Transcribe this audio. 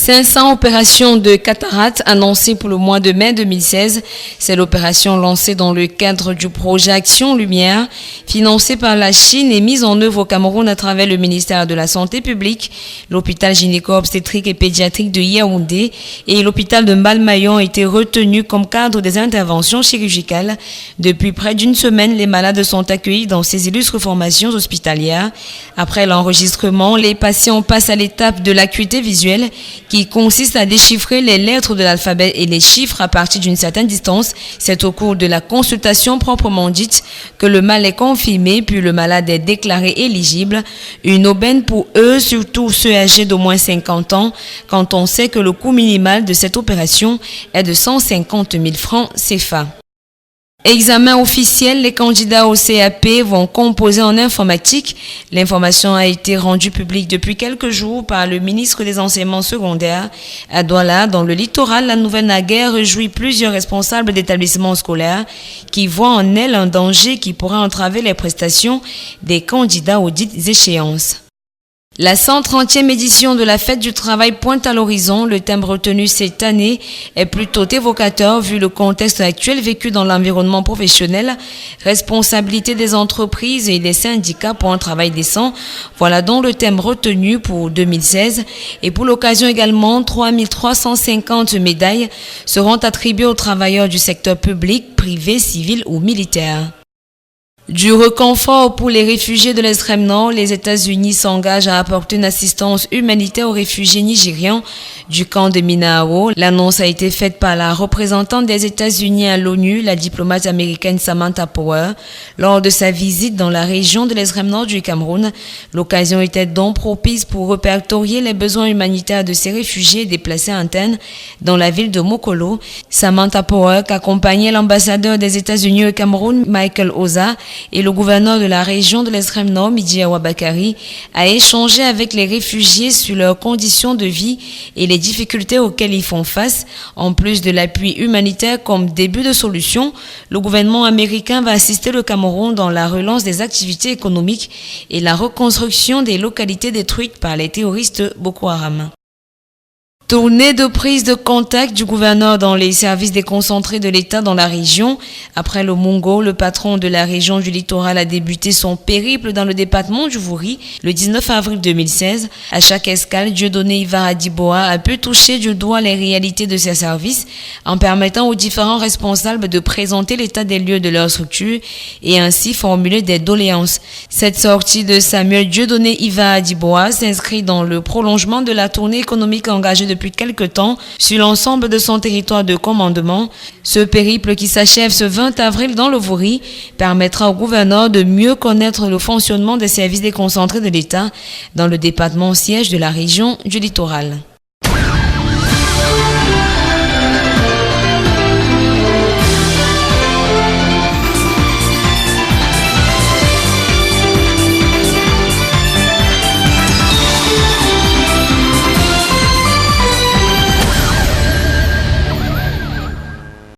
500 opérations de cataractes annoncées pour le mois de mai 2016. C'est l'opération lancée dans le cadre du projet Action Lumière, financé par la Chine et mise en œuvre au Cameroun à travers le ministère de la Santé publique, l'hôpital gynéco-obstétrique et pédiatrique de Yaoundé et l'hôpital de Mbalmayo ont été retenus comme cadre des interventions chirurgicales. Depuis près d'une semaine, les malades sont accueillis dans ces illustres formations hospitalières. Après l'enregistrement, les patients passent à l'étape de l'acuité visuelle qui consiste à déchiffrer les lettres de l'alphabet et les chiffres à partir d'une certaine distance. C'est au cours de la consultation proprement dite que le mal est confirmé, puis le malade est déclaré éligible. Une aubaine pour eux, surtout ceux âgés d'au moins 50 ans, quand on sait que le coût minimal de cette opération est de 150 000 francs CFA. Examen officiel, les candidats au CAP vont composer en informatique. L'information a été rendue publique depuis quelques jours par le ministre des Enseignements secondaires. À Douala, dans le littoral, la nouvelle naguère réjouit plusieurs responsables d'établissements scolaires qui voient en elle un danger qui pourrait entraver les prestations des candidats aux dites échéances. La 130e édition de la Fête du Travail pointe à l'horizon. Le thème retenu cette année est plutôt évocateur vu le contexte actuel vécu dans l'environnement professionnel. Responsabilité des entreprises et des syndicats pour un travail décent. Voilà donc le thème retenu pour 2016. Et pour l'occasion également, 3350 médailles seront attribuées aux travailleurs du secteur public, privé, civil ou militaire. Du réconfort pour les réfugiés de l'extrême nord, les États-Unis s'engagent à apporter une assistance humanitaire aux réfugiés nigérians du camp de Minahao. L'annonce a été faite par la représentante des États-Unis à l'ONU, la diplomate américaine Samantha Power, lors de sa visite dans la région de l'extrême nord du Cameroun. L'occasion était donc propice pour répertorier les besoins humanitaires de ces réfugiés déplacés internes dans la ville de Mokolo. Samantha Power, accompagnait l'ambassadeur des États-Unis au Cameroun, Michael Oza, et le gouverneur de la région de l'extrême nord, Midi Awabakari, a échangé avec les réfugiés sur leurs conditions de vie et les difficultés auxquelles ils font face. En plus de l'appui humanitaire comme début de solution, le gouvernement américain va assister le Cameroun dans la relance des activités économiques et la reconstruction des localités détruites par les terroristes Boko Haram. Tournée de prise de contact du gouverneur dans les services déconcentrés de l'État dans la région. Après le Mongo, le patron de la région du littoral a débuté son périple dans le département du Vouri le 19 avril 2016. À chaque escale, Dieudonné Iva Adiboa a pu toucher du doigt les réalités de ses services en permettant aux différents responsables de présenter l'état des lieux de leur structure et ainsi formuler des doléances. Cette sortie de Samuel Dieudonné Iva Adiboa s'inscrit dans le prolongement de la tournée économique engagée depuis quelque temps sur l'ensemble de son territoire de commandement. Ce périple qui s'achève ce 20 avril dans le Vouri permettra au gouverneur de mieux connaître le fonctionnement des services déconcentrés de l'État dans le département siège de la région du littoral.